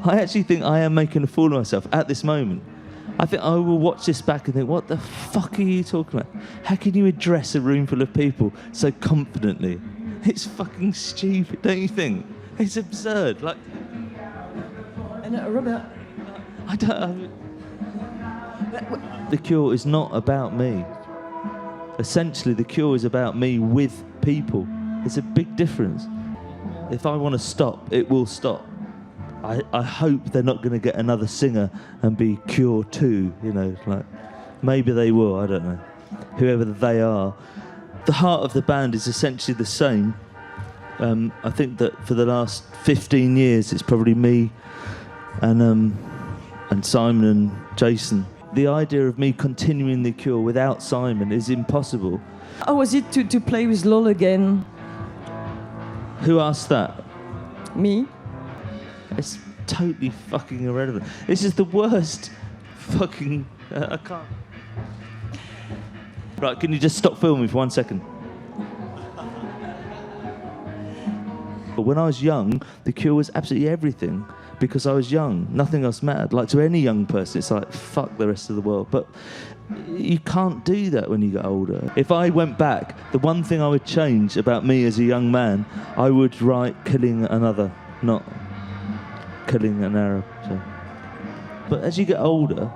I actually think I am making a fool of myself at this moment. I think I will watch this back and think, what the fuck are you talking about? How can you address a room full of people so confidently? It's fucking stupid, don't you think? It's absurd. Like, and Robert, I don't. The Cure is not about me. Essentially, The Cure is about me with people. There's a big difference. If I want to stop, it will stop. I hope they're not going to get another singer and be Cure 2, you know, like, maybe they will, I don't know. Whoever they are. The heart of the band is essentially the same. I think that for the last 15 years, it's probably me and Simon and Jason. The idea of me continuing The Cure without Simon is impossible. how was it to play with Lol again? Who asked that? Me? It's totally fucking irrelevant. This is the worst fucking... I can't... Right, can you just stop filming for 1 second? But when I was young, The Cure was absolutely everything because I was young. Nothing else mattered. Like, to any young person, it's like, fuck the rest of the world. But you can't do that when you get older. If I went back, the one thing I would change about me as a young man, I would write killing another, not killing an Arab. So. But as you get older,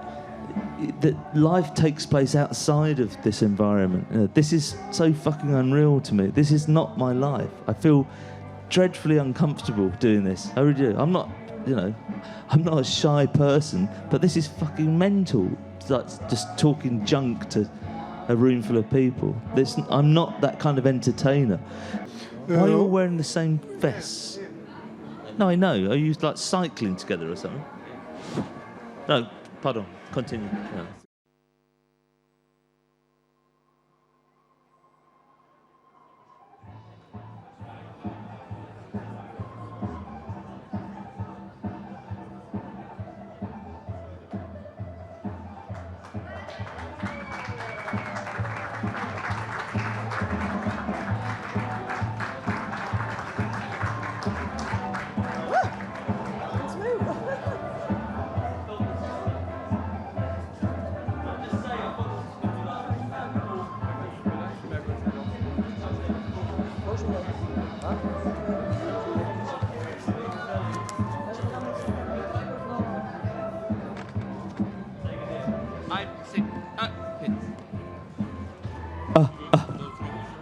life takes place outside of this environment. You know, this is so fucking unreal to me. This is not my life. I feel dreadfully uncomfortable doing this. I really do. I'm not a shy person, but this is fucking mental. It's like just talking junk to a room full of people. I'm not that kind of entertainer. Why are you all wearing the same vests? No, I know. Are you like cycling together or something? No, pardon. Continue. No.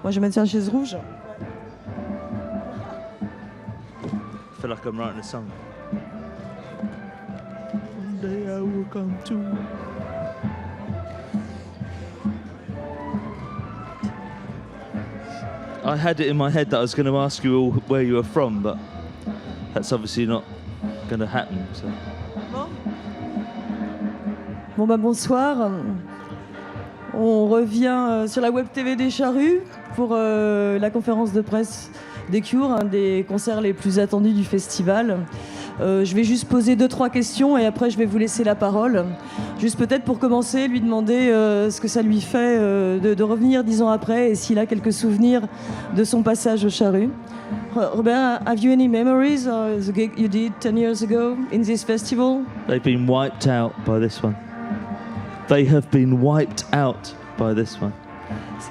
Moi, je vais mettre une chaise rouge. I feel like I'm writing a song. One day I will come to. I had it in my head that I was going to ask you all where you were from, but that's obviously not going to happen. So. Bon bah bonsoir. On revient sur la WebTV des Charrues pour la conférence de presse des Cure, un des concerts les plus attendus du festival. Je vais juste poser 2-3 questions et après je vais vous laisser la parole. Juste peut-être pour commencer, lui demander ce que ça lui fait de revenir 10 ans après et s'il a quelques souvenirs de son passage aux Charrues. Robert, have you any memories of the gig you did 10 years ago in this festival? They've been wiped out by this one. They have been wiped out by this one.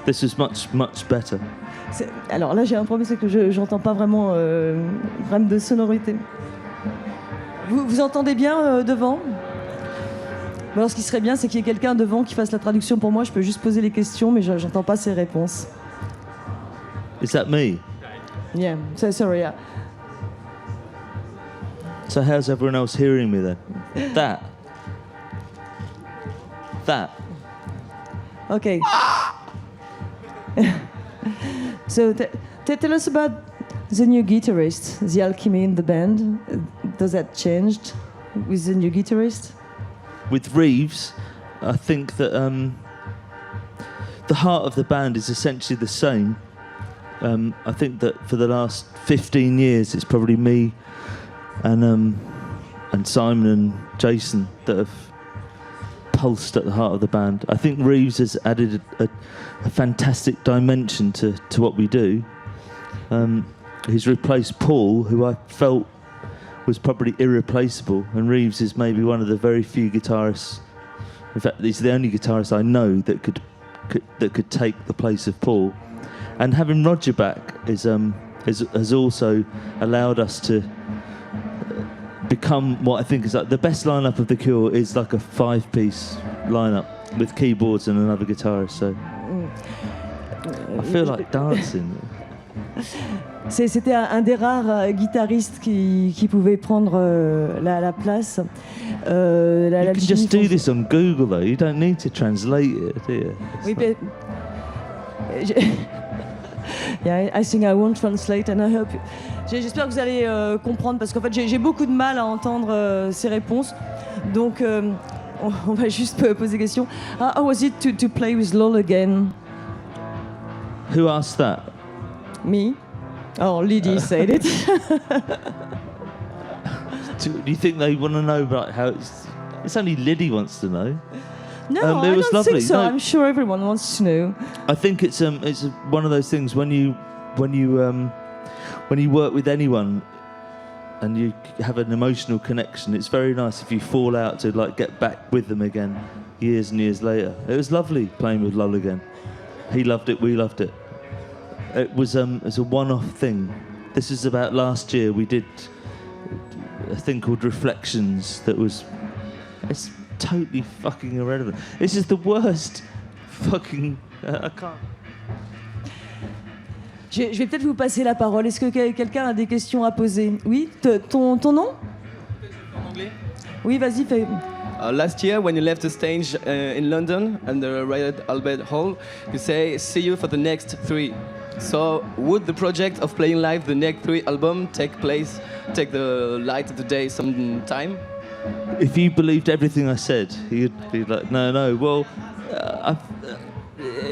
This is much, much better. Alors là, j'ai un problème, c'est que je n'entends pas vraiment problème de sonorité. Vous entendez bien devant? Alors, ce qui serait bien, c'est qu'il y ait quelqu'un devant qui fasse la traduction pour moi. Je peux juste poser les questions, mais je n'entends pas ses réponses. Is that me? Yeah, so sorry. Yeah. So how's everyone else hearing me then? That. Okay. So tell us about the new guitarist, the alchemy in the band. Does that changed with the new guitarist? With Reeves, I think that the heart of the band is essentially the same. I think that for the last 15 years, it's probably me and Simon and Jason that have pulsed at the heart of the band. I think Reeves has added a fantastic dimension to what we do. He's replaced Paul, who I felt was probably irreplaceable, and Reeves is maybe one of the very few guitarists. In fact, he's the only guitarist I know that could take the place of Paul. And having Roger back has also allowed us to become what I think is like the best lineup of The Cure is like a 5-piece lineup with keyboards and another guitarist. So I feel like dancing. C'était un des rares guitaristes qui pouvait prendre la place. You can just do this on Google though. You don't need to translate it, do you? Oui, like... Yeah, I think I won't translate and I hope... J'espère que vous allez comprendre parce qu'en fait j'ai beaucoup de mal à entendre ces réponses. Donc on va juste poser des questions. How was it to play with Lol again? Who asked that? Me. Oh, Lydie said it. Do you think they want to know about how it's only Liddy wants to know? No, I don't think so. No. I'm sure everyone wants to know. I think it's one of those things when you work with anyone and you have an emotional connection. It's very nice if you fall out to like get back with them again years and years later. It was lovely playing with Lol again. He loved it. We loved it. It was a one-off thing. This is about last year. We did a thing called Reflections that was... It's totally fucking irrelevant. This is the worst fucking... I can't... Je vais peut-être vous passer la parole. Est-ce que quelqu'un a des questions à poser? Oui, ton nom? En anglais? Oui, vas-y, fais... Last year, when you left the stage in London and the Royal Albert Hall, you say, see you for the next 3. So, would the project of playing live the next 3 albums take the light of the day sometime? If you believed everything I said, you'd be like, no. Well,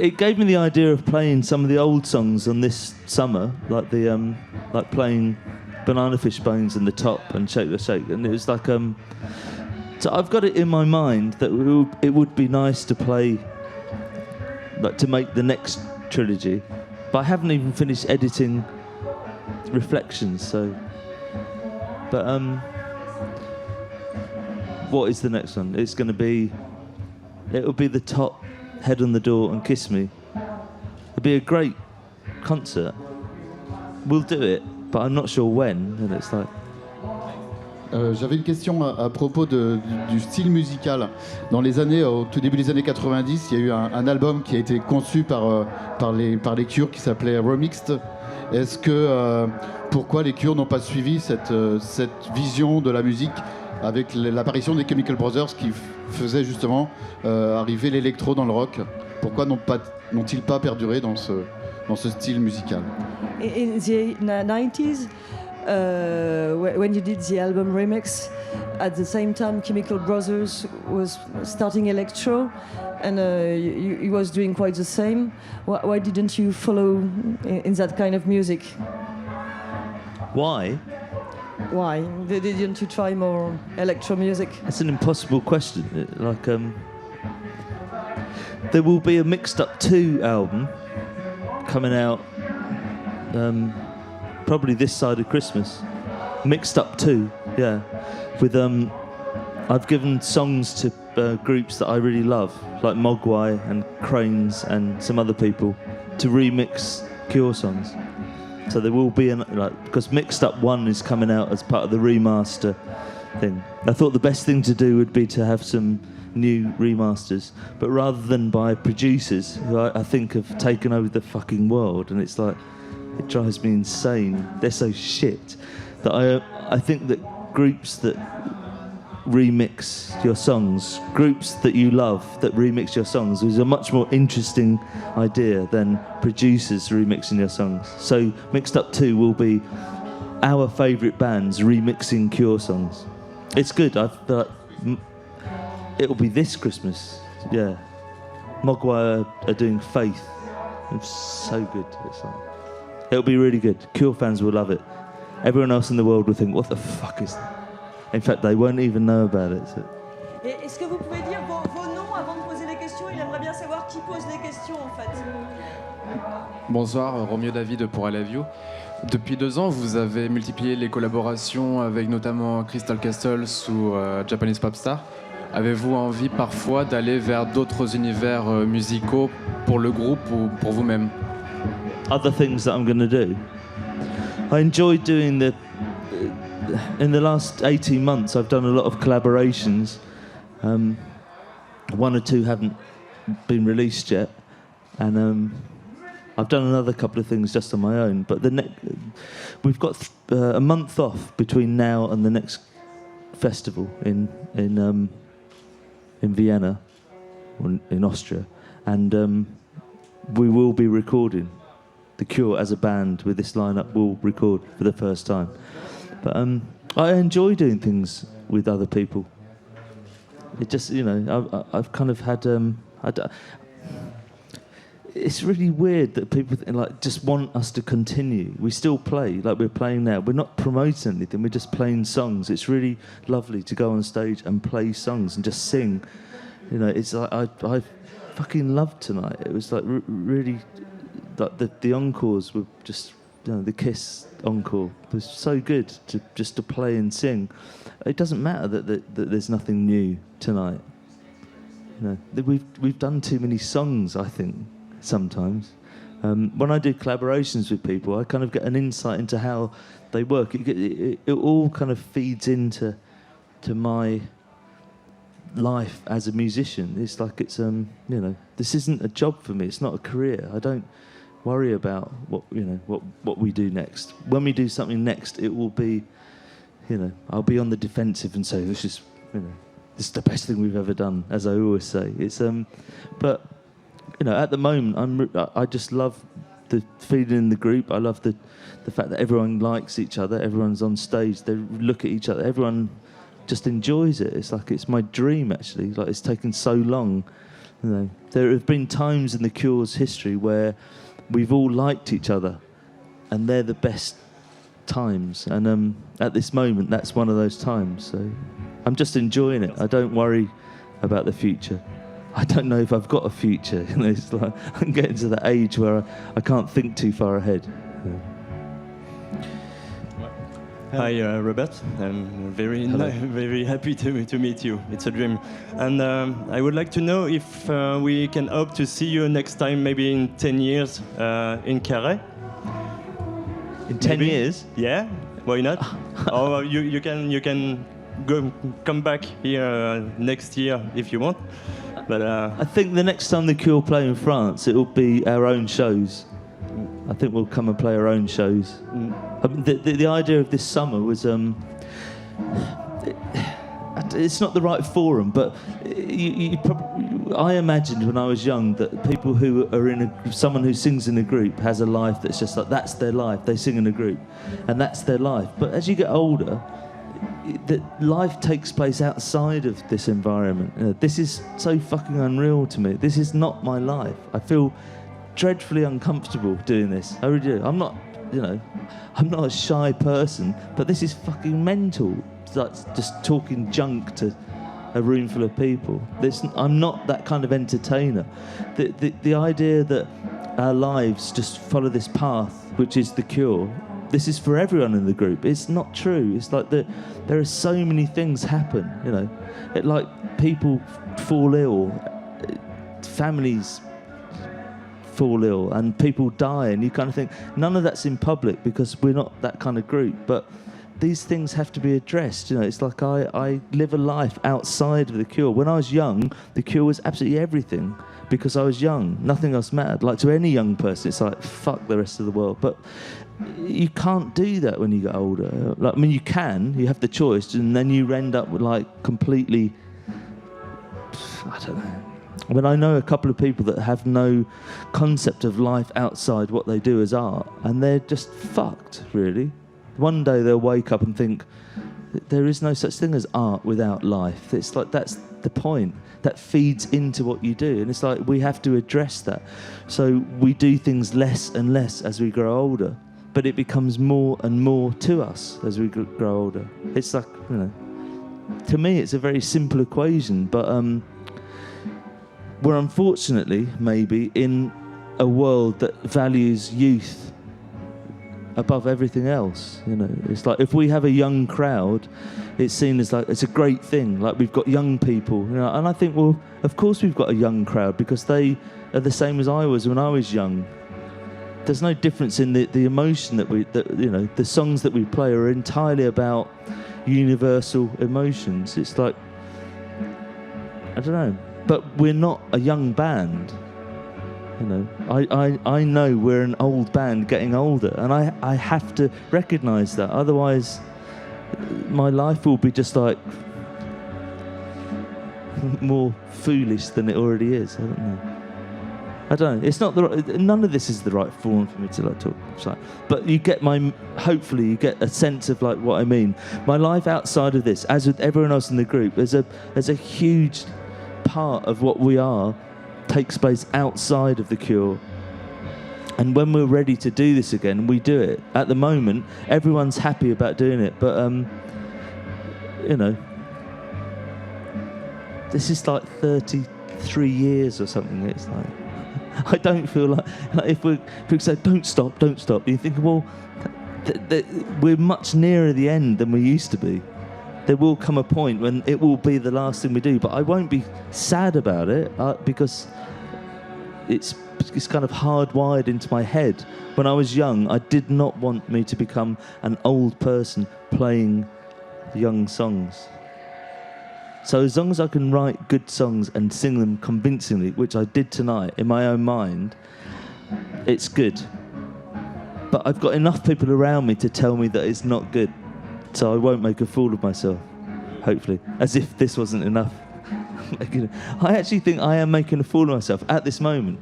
it gave me the idea of playing some of the old songs on this summer, like the like playing Banana Fish Bones and The Top and Shake the Shake, and it was like so I've got it in my mind that it would be nice to play, like to make the next trilogy, but I haven't even finished editing Reflections, so. But what is the next one? It's going to be, it'll be The Top, Head on the Door and Kiss Me. It'll be a great concert. We'll do it, but I'm not sure when, and it's like. J'avais une question à propos du style musical. Dans les années, au tout début des années 90, il y a eu un album qui a été conçu par les Cure qui s'appelait Remixes. Est-ce que pourquoi les Cure n'ont pas suivi cette vision de la musique avec l'apparition des Chemical Brothers qui faisait justement arriver l'électro dans le rock? Pourquoi n'ont-ils pas perduré dans ce style musical? In the 90s, when you did the album Remix, at the same time Chemical Brothers was starting electro, and he was doing quite the same. Why didn't you follow in that kind of music? Why? Why? Didn't you try more electro music? That's an impossible question. Like, there will be a Mixed Up 2 album coming out probably this side of Christmas. Mixed Up 2, yeah. With I've given songs to groups that I really love, like Mogwai and Cranes and some other people, to remix Cure songs. So there will be because Mixed Up 1 is coming out as part of the remaster thing. I thought the best thing to do would be to have some new remasters, but rather than by producers who I think have taken over the fucking world, and it's like, it drives me insane. They're so shit that I think that groups that remix your songs, groups that you love that remix your songs, is a much more interesting idea than producers remixing your songs. So Mixed Up 2 will be our favourite bands remixing Cure songs. It's good. It'll be this Christmas. Yeah. Mogwai are doing Faith. It's so good. It'll be really good. Cure fans will love it. Everyone else in the world will think, what the fuck is that? In fact, they won't even know about it. So. Est-ce que vous pouvez dire vos noms avant de poser les questions? Il aimerait bien savoir qui pose les questions en fait. Bonsoir, Roméo David pour I Love You. Depuis 2 ans, vous avez multiplié les collaborations avec notamment Crystal Castles ou Japanese Popstar. Avez-vous envie parfois d'aller vers d'autres univers musicaux pour le groupe ou pour vous-même? Other things that I'm going to do. I enjoy doing in the last 18 months, I've done a lot of collaborations. 1 or 2 haven't been released yet, and I've done another couple of things just on my own. But we've got a month off between now and the next festival in Vienna, in Austria, and we will be recording. The Cure as a band with this lineup will record for the first time. But I enjoy doing things with other people. It just, I've kind of had. It's really weird that people just want us to continue. We still play like we're playing now. We're not promoting anything. We're just playing songs. It's really lovely to go on stage and play songs and just sing. It's like I fucking loved tonight. It was like really, like the encores were just, the Kiss encore was so good to play and sing. It doesn't matter that there's nothing new tonight. We've done too many songs, I think. Sometimes when I do collaborations with people, I kind of get an insight into how they work. It all kind of feeds into my life as a musician. It's like it's this isn't a job for me. It's not a career. I don't worry about what we do next. When we do something next, it will be I'll be on the defensive and say this is this is the best thing we've ever done, as I always say. It's but at the moment, I just love the feeling in the group. I love the fact that everyone likes each other. Everyone's on stage. They look at each other. Everyone just enjoys it. It's like it's my dream, actually. Like it's taken so long. There have been times in the Cure's history where we've all liked each other, and they're the best times. And at this moment, that's one of those times. So I'm just enjoying it. I don't worry about the future. I don't know if I've got a future. It's like I'm getting to the age where I can't think too far ahead. Hi, Robert. I'm very happy to meet you. It's a dream. And I would like to know if we can hope to see you next time, maybe in 10 years, in Carhaix. In 10 years? Yeah, why not? Or you can come back here next year if you want. But I think the next time the Cure play in France, it will be our own shows. I think we'll come and play our own shows. I mean, the idea of this summer was it's not the right forum, but I imagined when I was young that people who are someone who sings in a group has a life that's just like that's their life. They sing in a group, and that's their life. But as you get older, that life takes place outside of this environment. This is so fucking unreal to me. This is not my life. I feel dreadfully uncomfortable doing this. I really do. I'm not a shy person, but this is fucking mental. It's like just talking junk to a room full of people. I'm not that kind of entertainer. The idea that our lives just follow this path, which is the Cure. This is for everyone in the group. It's not true. It's like there are so many things happen, like people fall ill, families fall ill, and people die, and you kind of think none of that's in public because we're not that kind of group. But these things have to be addressed. It's like I live a life outside of the Cure. When I was young, the Cure was absolutely everything because I was young. Nothing else mattered. Like to any young person, it's like fuck the rest of the world. But you can't do that when you get older. You can. You have the choice, and then you end up with completely. I don't know. I know a couple of people that have no concept of life outside what they do as art, and they're just fucked, really. One day they'll wake up and think, there is no such thing as art without life. It's like that's the point. That feeds into what you do, and it's like we have to address that. So we do things less and less as we grow older, but it becomes more and more to us as we grow older. It's like, to me it's a very simple equation, but we're unfortunately maybe in a world that values youth above everything else. You know, it's like if we have a young crowd, it's seen as like it's a great thing. Like we've got young people, you know, and I think, well, of course we've got a young crowd because they are the same as I was when I was young. There's no difference in the emotion that you know, the songs that we play are entirely about universal emotions. It's like, I don't know, but we're not a young band. You know, I know we're an old band getting older, and I have to recognise that. Otherwise, my life will be just like more foolish than it already is. I don't know. It's not none of this is the right forum for me to like talk. Like, but you get hopefully you get a sense of like what I mean. My life outside of this, as with everyone else in the group, there's a huge part of what we are takes place outside of the Cure. And when we're ready to do this again, we do it. At the moment, everyone's happy about doing it, but you know, this is like 33 years or something. It's like I don't feel like if people say don't stop, you think, well, we're much nearer the end than we used to be. There will come a point when it will be the last thing we do, but I won't be sad about it because it's kind of hardwired into my head. When I was young, I did not want me to become an old person playing young songs. So as long as I can write good songs and sing them convincingly, which I did tonight in my own mind, it's good. But I've got enough people around me to tell me that it's not good. So I won't make a fool of myself, hopefully. As if this wasn't enough. I actually think I am making a fool of myself at this moment.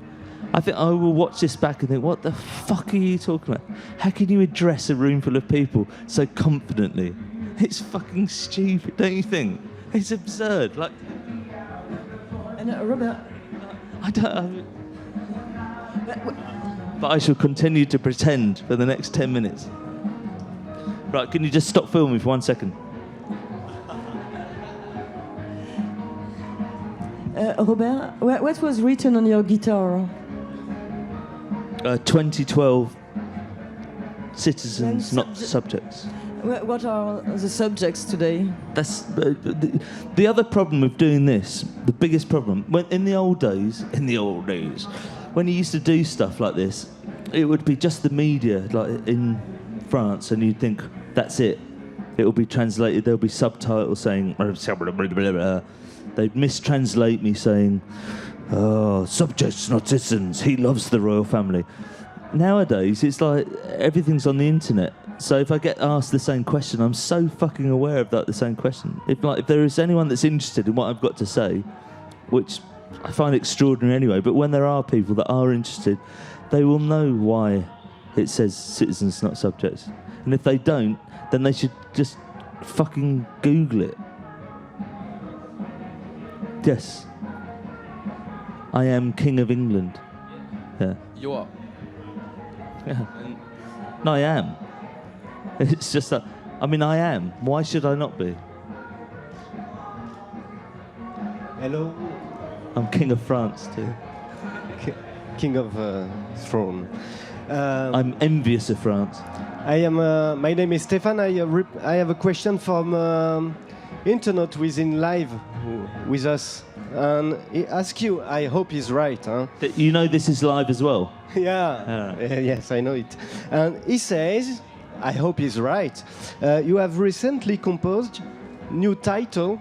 I think I will watch this back and think, what the fuck are you talking about? How can you address a room full of people so confidently? It's fucking stupid, don't you think? It's absurd. Like, And Robert, I don't. But I shall continue to pretend for the next 10 minutes. Right, can you just stop filming for 1 second? Robert, what was written on your guitar? 2012 citizens, not subjects. What are the subjects today? That's the other problem with doing this. The biggest problem, in the old days, when you used to do stuff like this, it would be just the media, like in France, and you'd think that's it. It will be translated. There'll be subtitles saying. They'd mistranslate me saying, "Oh, subjects, not citizens. He loves the royal family." Nowadays, it's like everything's on the internet. So if I get asked the same question, I'm so fucking aware of that, the same question. If there is anyone that's interested in what I've got to say, which I find extraordinary anyway, but when there are people that are interested, they will know why it says citizens, not subjects. And if they don't, then they should just fucking Google it. Yes. I am King of England. Yeah. You are. Yeah. No, I am. It's just that, I mean, I am. Why should I not be? Hello. I'm King of France too. King of Throne. I'm envious of France. I am. My name is Stefan. I have a question from internet within live with us, and he asks you. I hope he's right. Huh? You know this is live as well. Yeah. Yes, I know it. And he says, I hope he's right. You have recently composed new title,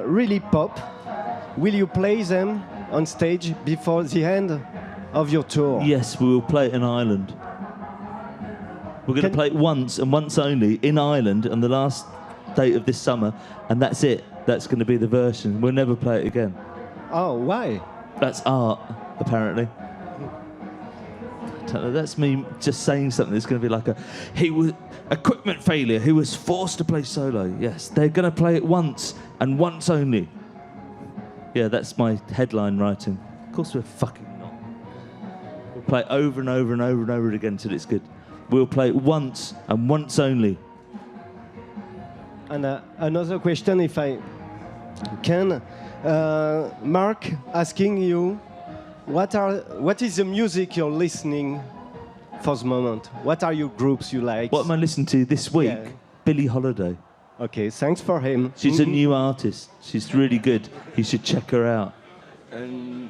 really pop. Will you play them on stage before the end of your tour? Yes, we will play it in Ireland. We're going to play it once and once only in Ireland on the last date of this summer, and that's it. That's going to be the version. We'll never play it again. Oh, why? That's art, apparently. That's me just saying something that's going to be like he was equipment failure, he was forced to play solo. Yes, they're going to play it once and once only. Yeah, that's my headline writing. Of course we're fucking not. We'll play it over and over and over and over again until it's good. We'll play it once and once only. And another question, if I can. Mark asking you, what is the music you're listening for the moment? What are your groups you like? What am I listening to this week? Yeah. Billie Holiday. Okay, thanks for him. She's a new artist. She's really good. You should check her out. And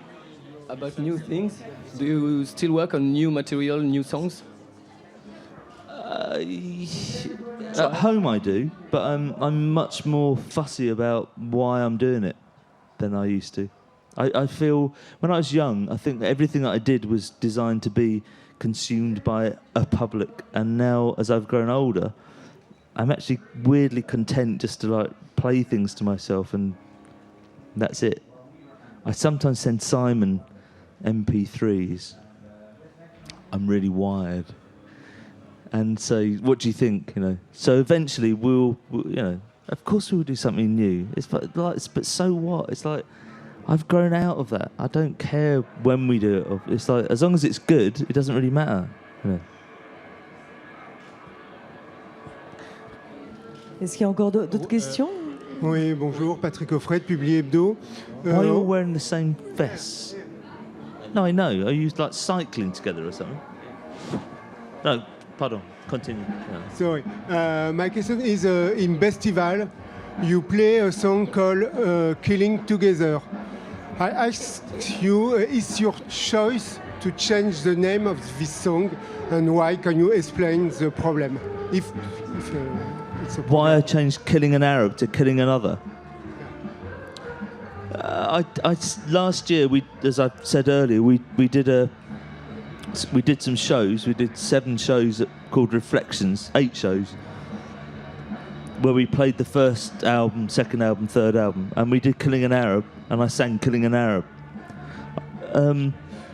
about new things, do you still work on new material, new songs? At home I do, but I'm much more fussy about why I'm doing it than I used to. I feel, when I was young, I think that everything that I did was designed to be consumed by a public. And now, as I've grown older, I'm actually weirdly content just to like play things to myself, and that's it. I sometimes send Simon MP3s. I'm really wired. And say, what do you think? You know. So eventually we'll you know, of course we'll do something new. It's like, but so what? It's like, I've grown out of that. I don't care when we do it. It's like, as long as it's good, it doesn't really matter. You know. Est-ce qu'il y a encore d'autres questions? Oui, bonjour, Patrick Offray de Publi Hebdo. Why are you all wearing the same vests? No, I know. Are you like cycling together or something? No, pardon. Continue. No. Sorry. My question is, in Festival, you play a song called Killing Together. I asked you, is your choice to change the name of this song, and why? Can you explain the problem? If it's a problem. Why I changed killing an Arab to killing another? Last year, as I said earlier, we did some shows. We did 7 shows called Reflections, 8 shows, where we played the first album, second album, third album, and we did Killing an Arab, and I sang Killing an Arab.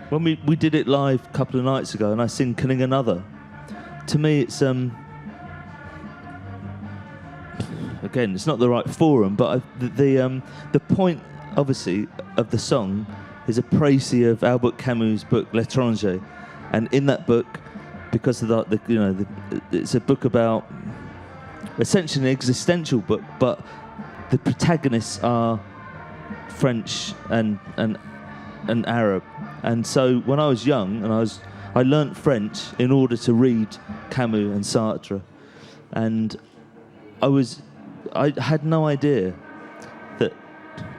When we did it live a couple of nights ago, and I sing Killing Another, to me it's again, it's not the right forum, but the point, obviously, of the song is a précis of Albert Camus' book L'Étranger, and in that book, because of it's a book about essentially an existential book, but the protagonists are French and Arab, and so when I was young, and I learnt French in order to read Camus and Sartre, and I had no idea that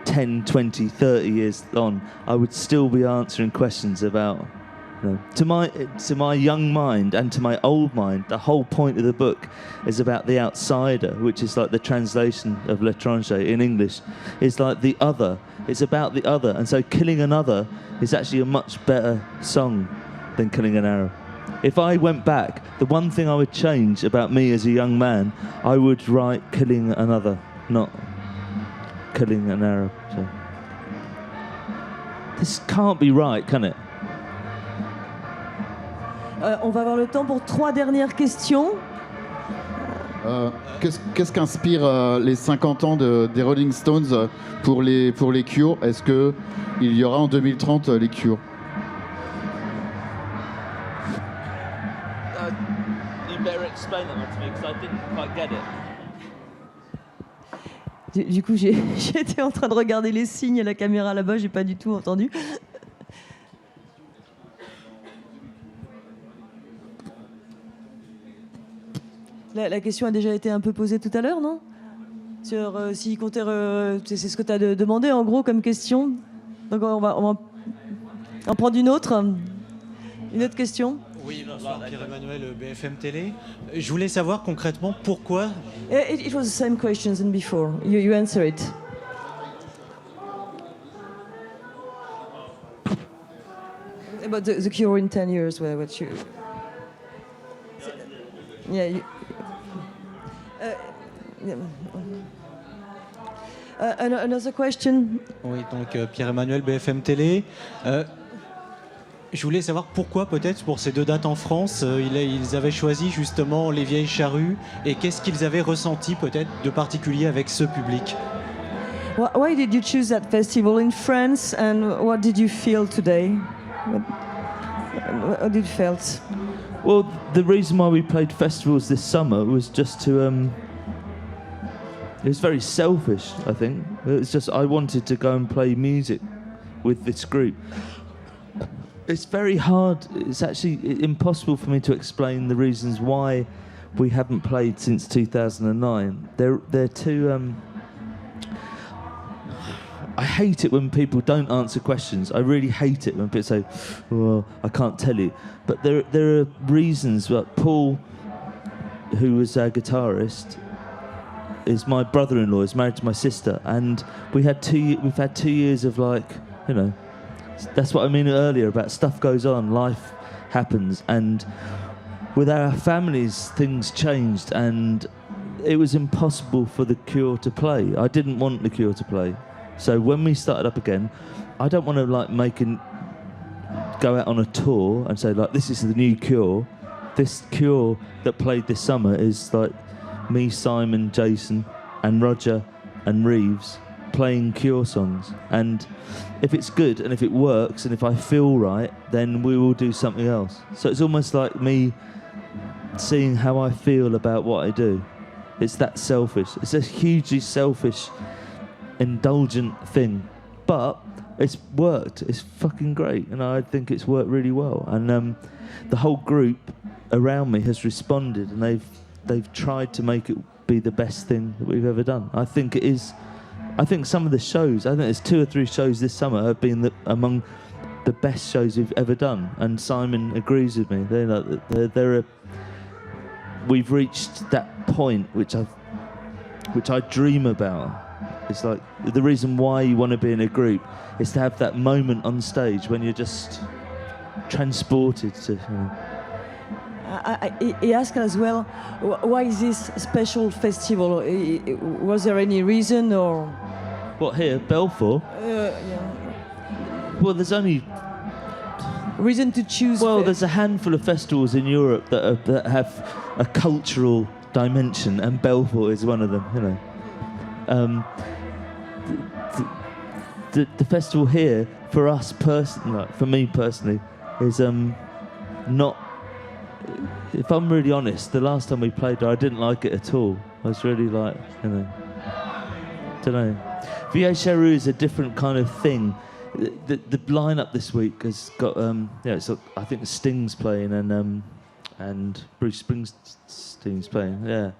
10, 20, 30 years on, I would still be answering questions about, you know, to my young mind and to my old mind, the whole point of the book is about the outsider, which is like the translation of L'Étranger in English. It's like the other. It's about the other. And so Killing Another is actually a much better song than Killing an Arab. If I went back, the one thing I would change about me as a young man, I would write Killing Another, not Killing an Arab. So. This can't be right, can it? On va avoir le temps pour 3 dernières questions. Qu'est-ce qu'inspire les 50 ans des Rolling Stones pour les Cure? Est-ce qu'il y aura en 2030 les Cure? You better explain that to me because I didn't quite get it. Du coup, j'étais en train de regarder les signes à la caméra là-bas, j'ai pas du tout entendu. La question a déjà été un peu posée tout à l'heure, non? Sur s'il comptait... c'est ce que tu as demandé, en gros, comme question. Donc on va en prendre une autre. Une autre question. Oui, bonsoir, Pierre-Emmanuel, BFM Télé. Je voulais savoir concrètement pourquoi... It was the same questions than before. You answer it. About the Cure in 10 years, what you... Yeah, another question. Oui, donc Pierre-Emmanuel, BFM Télé. Je voulais savoir pourquoi, peut-être, pour ces 2 dates en France, ils avaient choisi justement les Vieilles Charrues, et qu'est-ce qu'ils avaient ressenti, peut-être, de particulier avec ce public. Why did you choose that festival in France, and what did you feel today? What did you felt? Well, the reason why we played festivals this summer was just to... it was very selfish, I think. It was just I wanted to go and play music with this group. It's very hard. It's actually impossible for me to explain the reasons why we haven't played since 2009. They're too. I hate it when people don't answer questions. I really hate it when people say, "Well, I can't tell you." But there are reasons. Like Paul, who was our guitarist, is my brother-in-law. Is married to my sister, and we've had 2 years of like, you know. That's what I mean earlier about stuff goes on, life happens, and with our families things changed, and it was impossible for The Cure to play. I didn't want The Cure to play. So when we started up again, I don't want to like go out on a tour and say like, this is the new Cure. This Cure that played this summer is like me, Simon, Jason and Roger and Reeves playing Cure songs, and if it's good and if it works and if I feel right, then we will do something else. So it's almost like me seeing how I feel about what I do. It's that selfish. It's a hugely selfish, indulgent thing, but it's worked. It's fucking great, and I think it's worked really well. And the whole group around me has responded, and they've tried to make it be the best thing that we've ever done. I think it is. I think some of the shows, I think there's 2 or 3 shows this summer have been among the best shows we've ever done, and Simon agrees with me. We've reached that point which I dream about. It's like the reason why you want to be in a group is to have that moment on stage when you're just transported to. You know. He asked as well, why this special festival? Was there any reason or? What, here, Belfort? Yeah. Well, there's only reason to choose. Well, there's a handful of festivals in Europe that have a cultural dimension, and Belfort is one of them. You know, the festival here for us personally, like for me personally, is not. If I'm really honest, the last time we played there, I didn't like it at all. I was really like, you know, don't know. Vieilles Charrues is a different kind of thing. The lineup this week has got, it's I think Sting's playing and Bruce Springsteen's playing, yeah.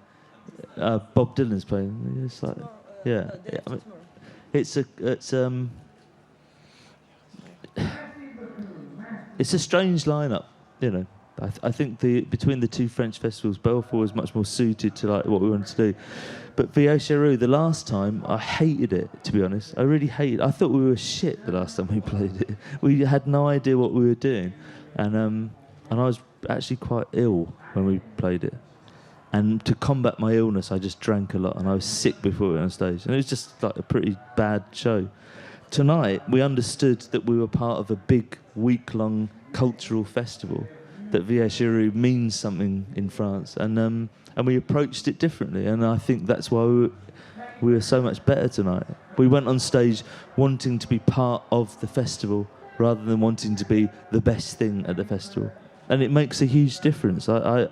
Bob Dylan's playing. It's like, yeah. I mean, it's a strange lineup, you know. I think between the 2 French festivals, Belfort was much more suited to like what we wanted to do. But Vieilles Charrues, the last time, I hated it, to be honest. I really hated it. I thought we were shit the last time we played it. We had no idea what we were doing. And I was actually quite ill when we played it. And to combat my illness, I just drank a lot, and I was sick before we went on stage. And it was just like a pretty bad show. Tonight, we understood that we were part of a big, week-long cultural festival, that Vieilles Charrues means something in France, and we approached it differently, and I think that's why we were so much better tonight. We went on stage wanting to be part of the festival rather than wanting to be the best thing at the festival, and it makes a huge difference. I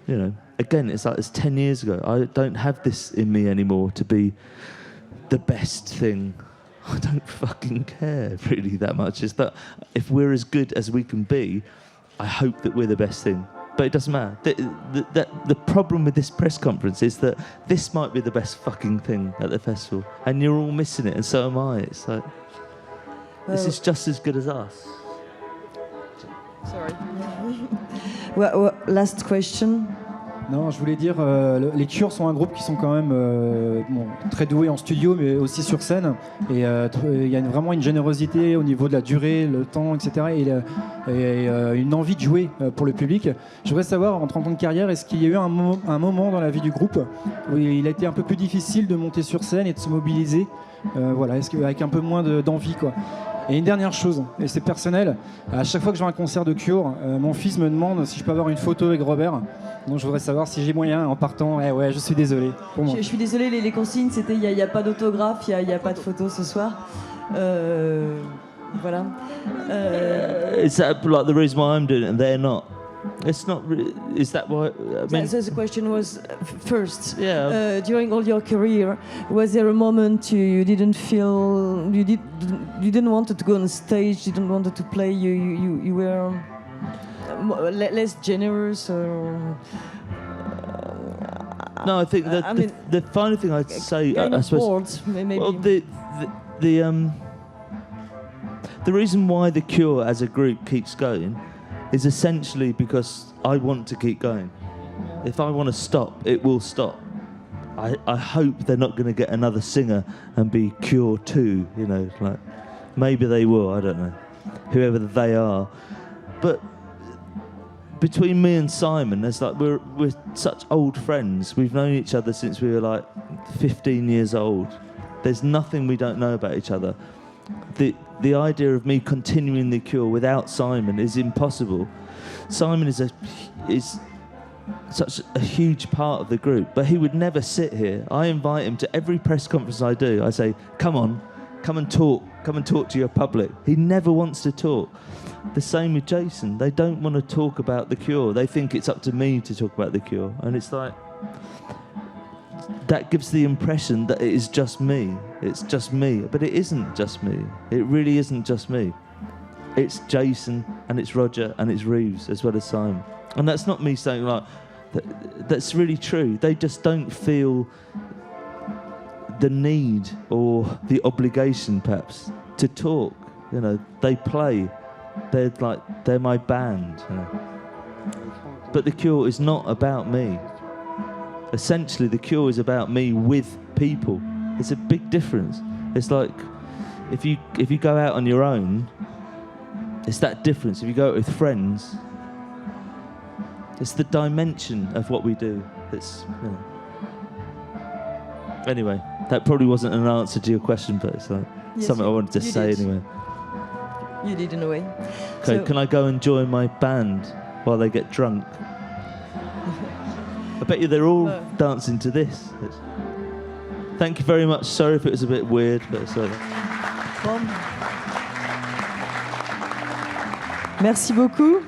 you know, again, it's like it's 10 years ago. I don't have this in me anymore to be the best thing. I don't fucking care really that much. It's that if we're as good as we can be, I hope that we're the best thing. But it doesn't matter. The problem with this press conference is that this might be the best fucking thing at the festival, and you're all missing it, and so am I. It's like, this is just as good as us. Sorry. Well, last question. Non, je voulais dire, les Cures sont un groupe qui sont quand même très doués en studio, mais aussi sur scène. Et il y a vraiment une générosité au niveau de la durée, le temps, etc. Et une envie de jouer pour le public. Je voudrais savoir, en 30 ans de carrière, est-ce qu'il y a eu un moment dans la vie du groupe où il a été un peu plus difficile de monter sur scène et de se mobiliser, voilà, avec un peu moins d'envie, quoi. Et une dernière chose, et c'est personnel, à chaque fois que je vais à un concert de Cure, mon fils me demande si je peux avoir une photo avec Robert. Donc je voudrais savoir si j'ai moyen en partant. Ouais, je suis désolé. Pour moi. Je suis désolé, les consignes, c'était il n'y a pas d'autographe, il n'y a pas de photo ce soir. Voilà. Is that like the reason why I'm doing it and they're not? It's not. Is that why? I mean, So the question was first. Yeah. During all your career, was there a moment you didn't feel you didn't want to go on stage, didn't want to play? You were less generous or. No, I think that the final thing I'd say, I suppose. Bored, maybe. Well, the reason why The Cure as a group keeps going is essentially because I want to keep going. If I want to stop, it will stop. I hope they're not going to get another singer and be Cure 2, you know, like maybe they will, I don't know, whoever they are. But between me and Simon, there's like we're such old friends. We've known each other since we were like 15 years old. There's nothing we don't know about each other. The idea of me continuing The Cure without Simon is impossible. Simon is such a huge part of the group, but he would never sit here. I invite him to every press conference I do. I say, come and talk to your public. He never wants to talk. The same with Jason. They don't want to talk about The Cure. They think it's up to me to talk about The Cure. And it's like, that gives the impression that it is just me. It's just me. But it isn't just me. It really isn't just me. It's Jason and it's Roger and it's Reeves as well as Simon. And that's not me saying like, that's really true. They just don't feel the need or the obligation perhaps to talk. You know, they play. They're my band. You know. But The Cure is not about me. Essentially, The Cure is about me with people. It's a big difference. It's like if you go out on your own, it's that difference. If you go out with friends, it's the dimension of what we do. It's, you know. Anyway, that probably wasn't an answer to your question, but it's like something I wanted to say anyway. You did in a way. Okay, So, can I go and join my band while they get drunk? I bet you they're all dancing to this. Thank you very much. Sorry if it was a bit weird, but it's Merci beaucoup.